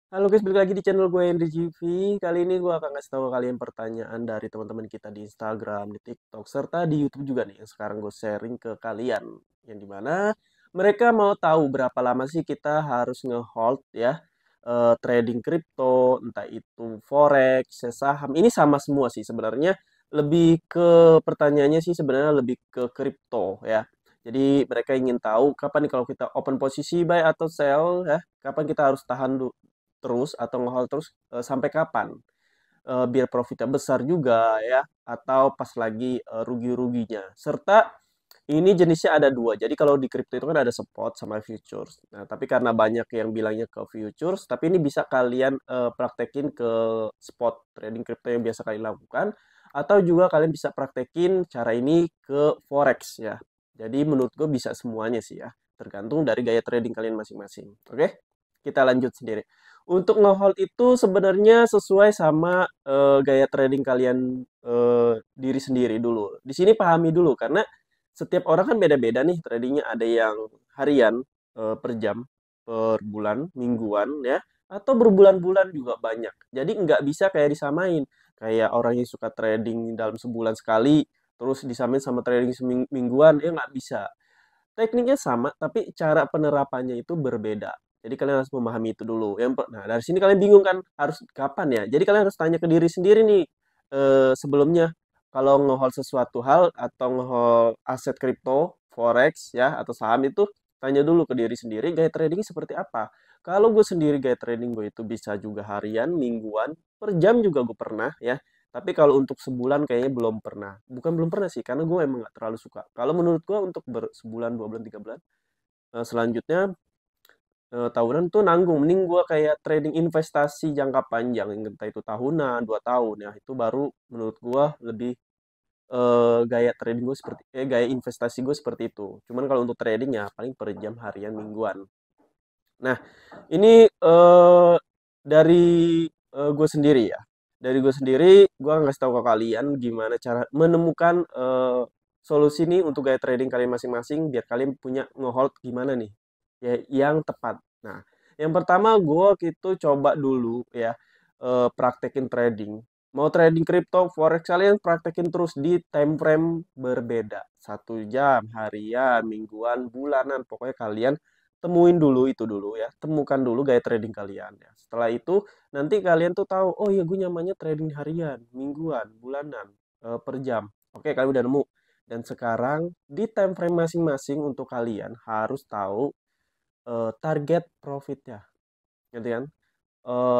Halo guys, balik lagi di channel gue Henry GV. Kali ini gue akan ngasih tahu kalian pertanyaan dari teman-teman kita di Instagram, di TikTok, serta di YouTube juga nih yang sekarang gue sharing ke kalian. Yang dimana mereka mau tahu berapa lama sih kita harus ngehold ya trading kripto, entah itu forex, saham. Ini sama semua sih sebenarnya. Lebih ke pertanyaannya sih sebenarnya lebih ke kripto ya. Jadi mereka ingin tahu kapan nih kalau kita open posisi buy atau sell ya, kapan kita harus tahan terus atau nge-hold terus sampai kapan? Biar profitnya besar juga ya atau pas lagi rugi-ruginya. Serta ini jenisnya ada dua. Jadi kalau di crypto itu kan ada spot sama futures. Nah, tapi karena banyak yang bilangnya ke futures, tapi ini bisa kalian praktekin ke spot trading crypto yang biasa kalian lakukan atau juga kalian bisa praktekin cara ini ke forex ya. Jadi menurut gue bisa semuanya sih ya, tergantung dari gaya trading kalian masing-masing. Oke? Kita lanjut sendiri. Untuk nge-hold itu sebenarnya sesuai sama gaya trading kalian diri sendiri dulu. Di sini pahami dulu karena setiap orang kan beda-beda nih tradingnya. Ada yang harian, per jam, per bulan, mingguan ya, atau berbulan-bulan juga banyak. Jadi nggak bisa kayak disamain. Kayak orang yang suka trading dalam sebulan sekali, terus disamain sama trading semingguan, ya nggak bisa. Tekniknya sama, tapi cara penerapannya itu berbeda. Jadi kalian harus memahami itu dulu. Nah, dari sini kalian bingung kan harus kapan ya? Jadi kalian harus tanya ke diri sendiri nih sebelumnya kalau ngehold sesuatu hal atau ngehold aset kripto, forex ya atau saham itu tanya dulu ke diri sendiri gaya trading seperti apa. Kalau gue sendiri gaya trading gue itu bisa juga harian, mingguan, per jam juga gue pernah ya. Tapi kalau untuk sebulan kayaknya belum pernah. Bukan belum pernah sih, karena gue emang gak terlalu suka. Kalau menurut gue untuk sebulan, 2 bulan, 3 bulan, selanjutnya tahunan tuh nanggung. Mending gue kayak trading investasi jangka panjang, entah itu tahunan, 2 tahun ya. Itu baru menurut gue lebih gaya trading gue seperti, gaya investasi gue seperti itu. Cuman kalau untuk trading ya paling per jam, harian, mingguan. Nah, ini dari gue sendiri ya. Dari gue sendiri, gue ngasih tahu ke kalian gimana cara menemukan solusi nih untuk gaya trading kalian masing-masing biar kalian punya ngehold gimana nih ya yang tepat. Nah, yang pertama gue gitu coba dulu ya praktekin trading. Mau trading kripto, forex kalian praktekin terus di time frame berbeda. 1 jam, harian, mingguan, bulanan. Pokoknya kalian temuin dulu itu dulu ya, temukan dulu gaya trading kalian ya. Setelah itu nanti kalian tuh tahu, oh iya gue nyamannya trading harian, mingguan, bulanan, per jam. Oke, kalian udah nemu. Dan sekarang di time frame masing-masing untuk kalian harus tahu target profitnya, gitu kan?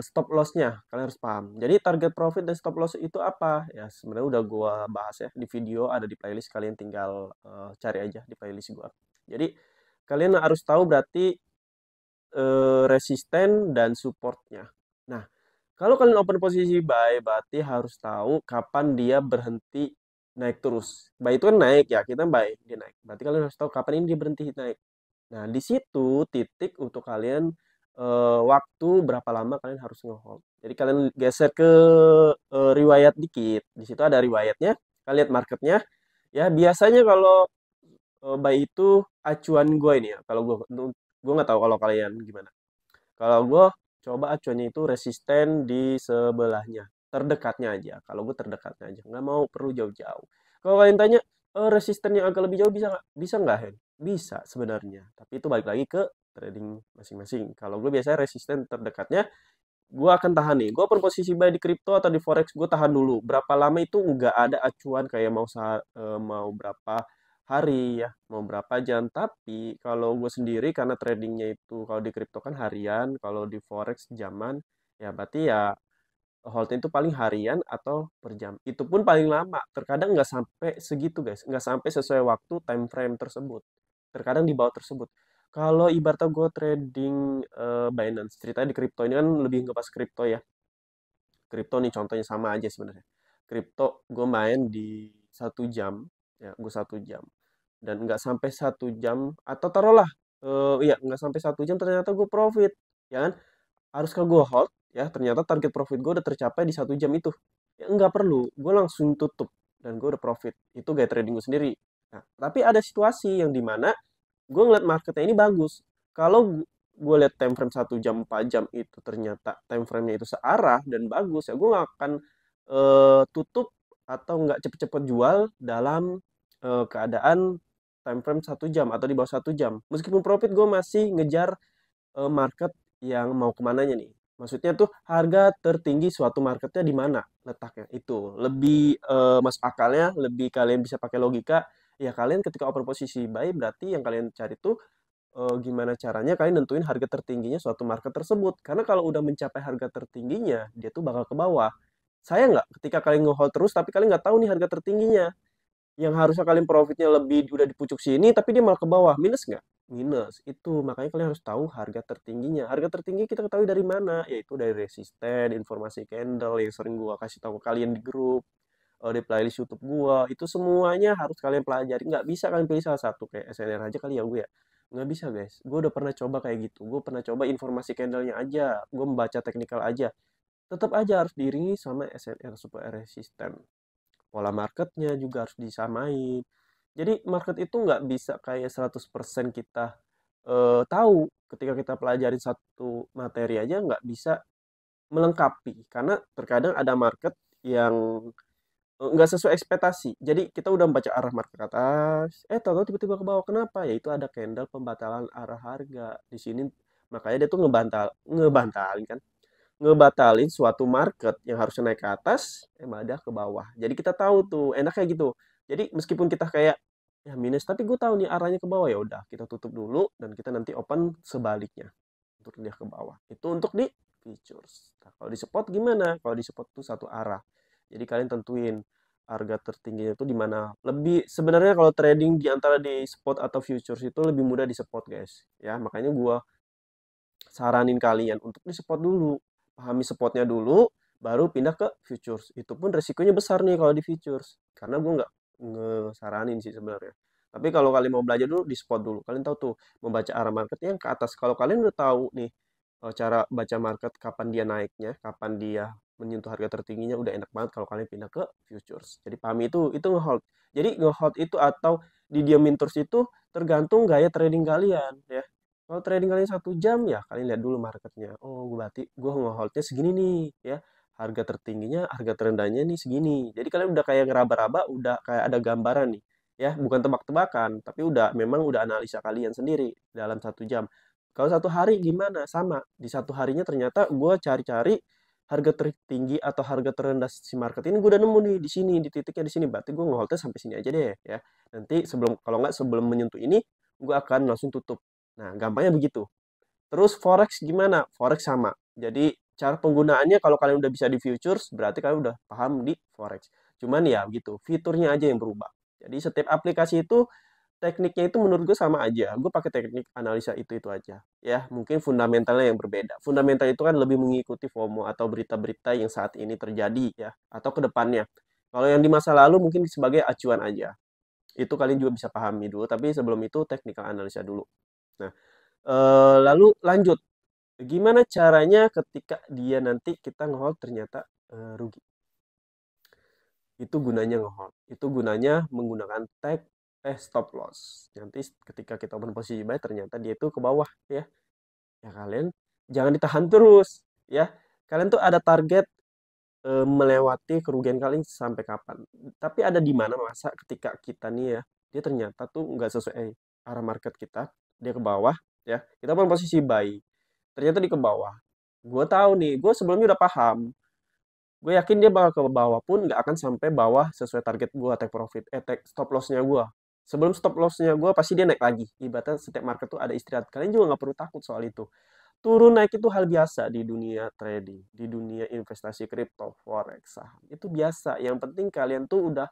Stop lossnya kalian harus paham. Jadi target profit dan stop loss itu apa? Ya sebenarnya udah gua bahas ya di video ada di playlist kalian tinggal cari aja di playlist gua. Jadi kalian harus tahu berarti resisten dan supportnya. Nah, kalau kalian open posisi buy, berarti harus tahu kapan dia berhenti naik terus. Buy itu kan naik ya, kita buy, dia naik. Berarti kalian harus tahu kapan ini dia berhenti naik. Nah, di situ titik untuk kalian waktu berapa lama kalian harus ngehold. Jadi kalian geser ke riwayat dikit. Di situ ada riwayatnya, kalian lihat marketnya. Ya, biasanya kalau buy itu acuan gue ini ya. Kalau gue nggak tahu kalau kalian gimana. Kalau gue coba acuannya itu resisten di sebelahnya. Terdekatnya aja. Kalau gue terdekatnya aja. Nggak mau perlu jauh-jauh. Kalau kalian tanya, resisten yang agak lebih jauh bisa nggak? Bisa nggak, Hen? Bisa sebenarnya. Tapi itu balik lagi ke trading masing-masing. Kalau gue biasanya resisten terdekatnya, gue akan tahan nih. Gue posisi buy di crypto atau di forex, gue tahan dulu. Berapa lama itu nggak ada acuan kayak mau berapa hari ya, mau berapa jam. Tapi kalau gue sendiri karena tradingnya itu kalau di crypto kan harian, kalau di forex jaman, ya berarti ya hold itu paling harian atau per jam. Itu pun paling lama. Terkadang nggak sampai segitu guys, nggak sampai sesuai waktu time frame tersebut. Terkadang di bawah tersebut. Kalau ibaratnya gue trading Binance, ceritanya di kripto ini kan lebih ngebahas kripto ya. Kripto nih contohnya sama aja sebenarnya. Kripto gue main di 1 jam, ya gue 1 jam. Dan nggak sampai 1 jam, atau taruhlah, iya nggak sampai 1 jam ternyata gue profit. Ya kan? Haruskah gue hold? Ya ternyata target profit gue udah tercapai di 1 jam itu. Ya nggak perlu, gue langsung tutup. Dan gue udah profit. Itu gaya trading gue sendiri. Nah, tapi ada situasi yang dimana gue ngeliat marketnya ini bagus. Kalau gue lihat time frame 1 jam 4 jam itu ternyata time frame-nya itu searah dan bagus, ya gue nggak akan tutup atau nggak cepet-cepet jual dalam keadaan time frame 1 jam atau di bawah 1 jam. Meskipun profit, gue masih ngejar market yang mau kemananya nih. Maksudnya tuh harga tertinggi suatu marketnya di mana letaknya itu. Lebih masuk akalnya, lebih kalian bisa pakai logika. Ya kalian ketika open posisi buy berarti yang kalian cari tuh gimana caranya kalian nentuin harga tertingginya suatu market tersebut. Karena kalau udah mencapai harga tertingginya, dia tuh bakal ke bawah. Saya nggak ketika kalian nge-hold terus tapi kalian nggak tahu nih harga tertingginya. Yang harusnya kalian profitnya lebih udah di pucuk sini tapi dia malah ke bawah. Minus nggak? Minus. Itu makanya kalian harus tahu harga tertingginya. Harga tertinggi kita ketahui dari mana? Yaitu dari resisten, informasi candle yang sering gua kasih tahu ke kalian di grup, di playlist YouTube gua. Itu semuanya harus kalian pelajari. Nggak bisa kalian pilih salah satu kayak SNR aja kali ya gue ya. Nggak bisa guys. Gue udah pernah coba kayak gitu. Gue pernah coba informasi candlenya aja. Gue membaca teknikal aja. Tetap aja harus diiringi sama SNR supaya resisten. Pola marketnya juga harus disamain. Jadi market itu nggak bisa kayak 100% kita tahu ketika kita pelajarin satu materi aja nggak bisa melengkapi. Karena terkadang ada market yang nggak sesuai ekspektasi. Jadi kita udah membaca arah market ke atas, tahu-tahu tiba-tiba ke bawah. Kenapa? Ya itu ada candle pembatalan arah harga. Di sini makanya dia tuh ngebantalin kan, ngebatalin suatu market yang harusnya naik ke atas, malah ke bawah. Jadi kita tahu tuh, enaknya gitu. Jadi meskipun kita kayak ya minus, tapi gue tahu nih arahnya ke bawah, ya udah kita tutup dulu dan kita nanti open sebaliknya untuk dia ke bawah. Itu untuk di futures. Nah, kalau di spot gimana? Kalau di spot tuh satu arah. Jadi kalian tentuin harga tertingginya itu di mana. Lebih sebenarnya kalau trading di antara di spot atau futures itu lebih mudah di spot, guys. Ya, makanya gua saranin kalian untuk di spot dulu. Pahami spotnya dulu, baru pindah ke futures. Itu pun resikonya besar nih kalau di futures. Karena gue nggak ngesaranin sih sebenarnya. Tapi kalau kalian mau belajar dulu, di spot dulu. Kalian tahu tuh, membaca arah market yang ke atas. Kalau kalian udah tahu nih, cara baca market, kapan dia naiknya, kapan dia menyentuh harga tertingginya, udah enak banget kalau kalian pindah ke futures. Jadi pahami itu ngehold. Jadi ngehold itu atau didiamin terus itu tergantung gaya trading kalian ya. Kalau trading kalian 1 jam ya kalian lihat dulu marketnya. Oh, berarti gue ngeholdnya segini nih ya. Harga tertingginya, harga terendahnya nih segini. Jadi kalian udah kayak ngeraba-raba, udah kayak ada gambaran nih. Ya, bukan tebak-tebakan, tapi memang udah analisa kalian sendiri dalam 1 jam. Kalau 1 hari gimana? Sama. Di 1 harinya ternyata gue cari-cari harga tertinggi atau harga terendah si market ini gue udah nemu nih di sini, di titiknya di sini. Berarti gue ngeholdnya sampai sini aja deh ya. Nanti kalau nggak sebelum menyentuh ini, gue akan langsung tutup. Nah, gampangnya begitu. Terus forex gimana? Forex sama. Jadi cara penggunaannya kalau kalian udah bisa di futures, berarti kalian udah paham di forex. Cuman ya gitu, fiturnya aja yang berubah. Jadi setiap aplikasi itu tekniknya itu menurut gue sama aja. Gue pakai teknik analisa itu aja. Ya, mungkin fundamentalnya yang berbeda. Fundamental itu kan lebih mengikuti FOMO atau berita-berita yang saat ini terjadi ya, atau ke depannya. Kalau yang di masa lalu mungkin sebagai acuan aja. Itu kalian juga bisa pahami dulu, tapi sebelum itu teknikal analisa dulu. Nah, lalu lanjut. Gimana caranya ketika dia nanti kita ngehold ternyata rugi? Itu gunanya ngehold. Itu gunanya menggunakan tag stop loss. Nanti ketika kita open posisi buy ternyata dia itu ke bawah ya. Ya kalian jangan ditahan terus ya. Kalian tuh ada target melewati kerugian kalian sampai kapan. Tapi ada di mana masa ketika kita nih ya, dia ternyata tuh nggak sesuai arah market kita, dia ke bawah ya. Kita open posisi buy. Ternyata di ke bawah. Gue tahu nih, gue sebelumnya udah paham. Gue yakin dia bakal ke bawah pun nggak akan sampai bawah sesuai target gue, take profit, take stop lossnya gue. Sebelum stop lossnya gue pasti dia naik lagi. Ibaratnya setiap market tuh ada istirahat. Kalian juga nggak perlu takut soal itu. Turun naik itu hal biasa di dunia trading, di dunia investasi kripto, forex, saham. Itu biasa. Yang penting kalian tuh udah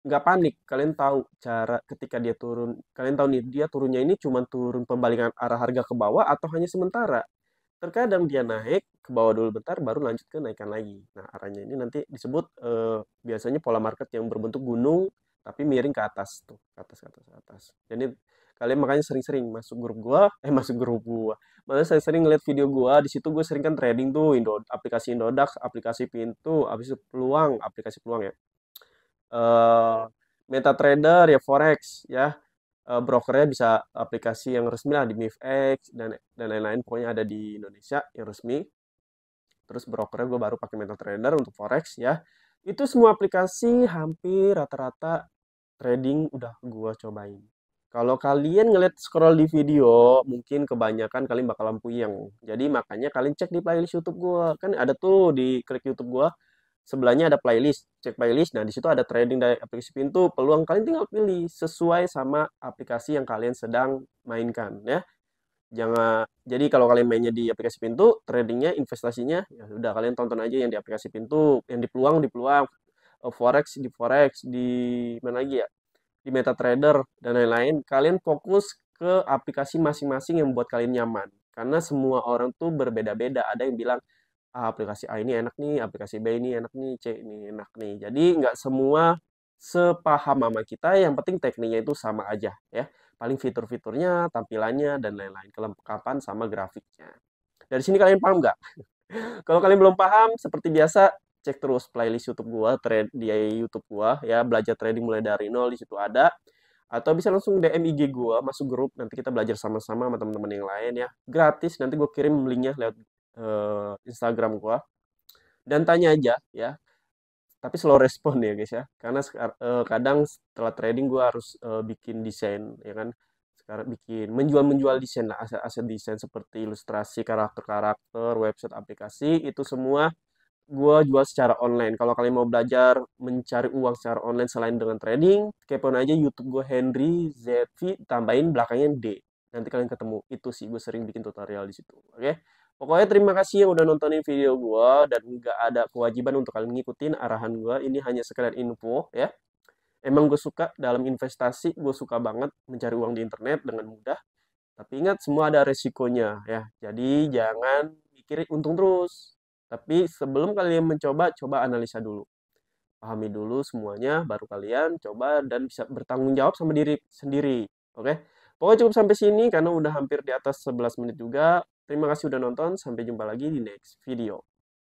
nggak panik. Kalian tahu cara ketika dia turun. Kalian tahu nih, dia turunnya ini cuma turun pembalikan arah harga ke bawah atau hanya sementara. Terkadang dia naik ke bawah dulu bentar baru lanjut ke naikkan lagi. Nah, arahnya ini nanti disebut biasanya pola market yang berbentuk gunung tapi miring ke atas tuh, ke atas ke atas ke atas. Jadi kalian makanya sering-sering masuk grup gua, masuk grup gua. Makanya saya sering ngeliat video gua, di situ gue sering kan trading tuh aplikasi Indodax, aplikasi Pintu, habis itu aplikasi peluang ya. eh MetaTrader ya forex ya. brokernya bisa aplikasi yang resmi lah di MIFX dan lain-lain, pokoknya ada di Indonesia yang resmi. Terus brokernya gue baru pakai MetaTrader untuk forex ya. Itu semua aplikasi hampir rata-rata trading udah gue cobain. Kalau kalian ngeliat scroll di video, mungkin kebanyakan kalian bakalan puyeng. Jadi makanya kalian cek di playlist YouTube gue. Kan ada tuh di klik YouTube gue, sebelahnya ada playlist. Cek playlist, nah di situ ada trading dari aplikasi pintu. Peluang kalian tinggal pilih sesuai sama aplikasi yang kalian sedang mainkan ya. Jangan, jadi kalau kalian mainnya di aplikasi pintu, tradingnya, investasinya, ya udah kalian tonton aja yang di aplikasi pintu, yang di peluang, forex, di mana lagi ya, di MetaTrader dan lain-lain. Kalian fokus ke aplikasi masing-masing yang membuat kalian nyaman. Karena semua orang tuh berbeda-beda. Ada yang bilang, aplikasi A ini enak nih, aplikasi B ini enak nih, C ini enak nih. Jadi nggak semua sepaham sama kita, yang penting tekniknya itu sama aja ya. Paling fitur-fiturnya, tampilannya, dan lain-lain. Kelengkapan sama grafiknya. Dari sini kalian paham nggak? Kalau kalian belum paham, seperti biasa, cek terus playlist YouTube gua, trade di YouTube gua ya, belajar trading mulai dari nol di situ ada. Atau bisa langsung DM IG gua, masuk grup, nanti kita belajar sama-sama sama teman-teman yang lain ya. Gratis, nanti gue kirim linknya lewat Instagram gua. Dan tanya aja ya, tapi slow respon ya guys ya, karena kadang setelah trading gue harus bikin desain ya kan, sekarang bikin menjual desain lah, aset desain seperti ilustrasi karakter website aplikasi, itu semua gue jual secara online. Kalau kalian mau belajar mencari uang secara online selain dengan trading, kepoin aja YouTube gue, Henry ZV, tambahin belakangnya D, nanti kalian ketemu. Itu sih gue sering bikin tutorial di situ, oke. Pokoknya terima kasih yang udah nontonin video gue, dan nggak ada kewajiban untuk kalian ngikutin arahan gue. Ini hanya sekedar info ya. Emang gue suka dalam investasi, gue suka banget mencari uang di internet dengan mudah. Tapi ingat, semua ada resikonya ya. Jadi jangan mikirin untung terus. Tapi sebelum kalian mencoba, coba analisa dulu. Pahami dulu semuanya, baru kalian coba dan bisa bertanggung jawab sama diri sendiri. Oke? Pokoknya cukup sampai sini karena udah hampir di atas 11 menit juga. Terima kasih udah nonton. Sampai jumpa lagi di next video.